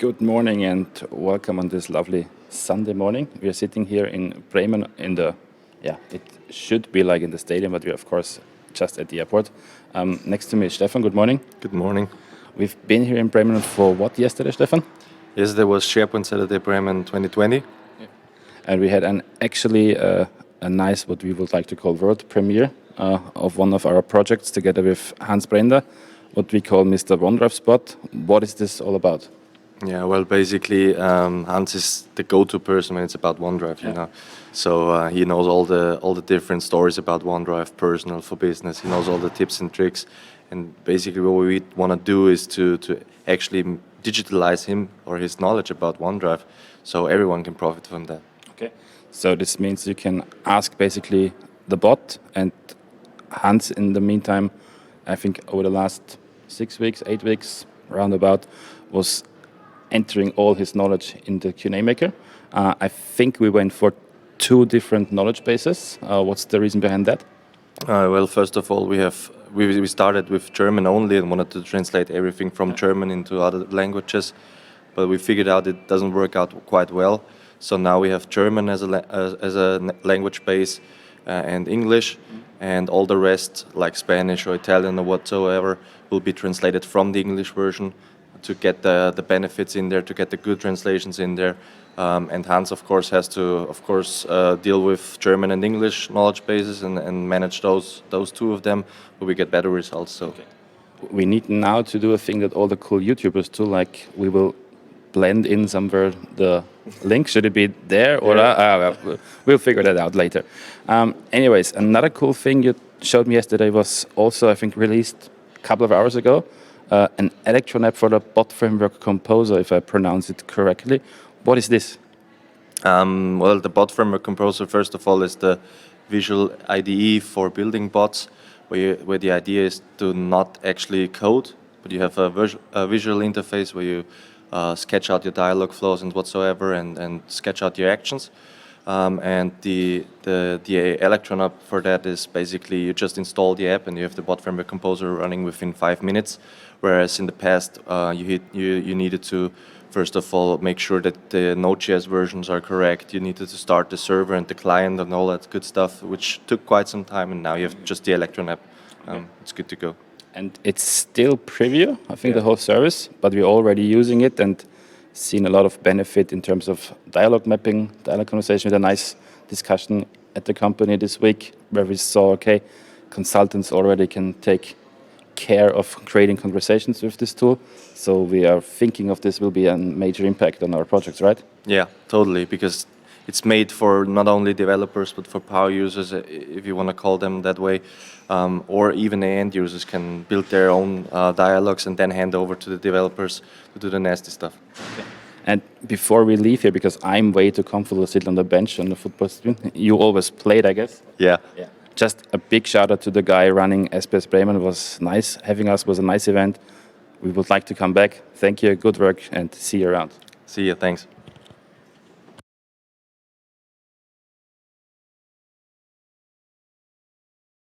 Good morning and welcome on this lovely Sunday morning. We are sitting here in Bremen in the, it should be like in the stadium, but we're of course just at the airport. Next to me is Stephan. Good morning. Good morning. We've been here in Bremen for what yesterday, Stephan? Yesterday was SharePoint Saturday Bremen 2020. And we had actually a nice, what we would like to call world premiere of one of our projects together with Hans Brender, what we call Mr. OneDrive Spot. What is this all about? Yeah, well, basically, Hans is the go-to person when it's about OneDrive, you know. So he knows all the different stories about OneDrive, personal, for business. He knows all the tips and tricks. And basically, what we want to do is to actually digitalize him or his knowledge about OneDrive, so everyone can profit from that. Okay. So this means you can ask basically the bot, and Hans, in the meantime, I think over the last 6 weeks, 8 weeks, roundabout, was entering all his knowledge in the Q&A maker. I think we went for 2 different knowledge bases. What's the reason behind that? Well, first of all, we started with German only and wanted to translate everything from German into other languages, but we figured out it doesn't work out quite well. So now we have German as a language base and English, and all the rest, like Spanish or Italian or whatsoever, will be translated from the English version to get the benefits in there, to get the good translations in there. And Hans, of course, has to, deal with German and English knowledge bases and manage those 2 of them, where we get better results. So. Okay. We need now to do a thing that all the cool YouTubers do, like we will blend in somewhere the link. Should it be there or we'll figure that out later. Anyways, another cool thing you showed me yesterday was also, I think, released a couple of hours ago, an Electron app for the bot framework Composer, if I pronounce it correctly. What is this? Well, the bot framework Composer, first of all, is the visual IDE for building bots, where the idea is to not actually code, but you have a visual interface where you sketch out your dialog flows and whatsoever, and sketch out your actions. And the Electron app for that is basically you just install the app and you have the bot framework Composer running within 5 minutes. Whereas in the past, you needed to, first of all, make sure that the Node.js versions are correct. You needed to start the server and the client and all that good stuff, which took quite some time. And now you have just the Electron app. It's good to go. And it's still preview, I think, the whole service, but we're already using it and seen a lot of benefit in terms of dialogue mapping, dialogue conversation. We had a nice discussion at the company this week where we saw, okay, consultants already can take care of creating conversations with this tool. So we are thinking of this will be a major impact on our projects, right? Yeah, totally, because it's made for not only developers, but for power users, if you want to call them that way, or even the end users can build their own dialogues and then hand over to the developers to do the nasty stuff. Okay. And before we leave here, because I'm way too comfortable to sit on the bench on the football team, you always played, I guess? Yeah. Just a big shout out to the guy running SPS Bremen. It was nice having us, was a nice event. We would like to come back. Thank you, good work, and see you around. See you, thanks.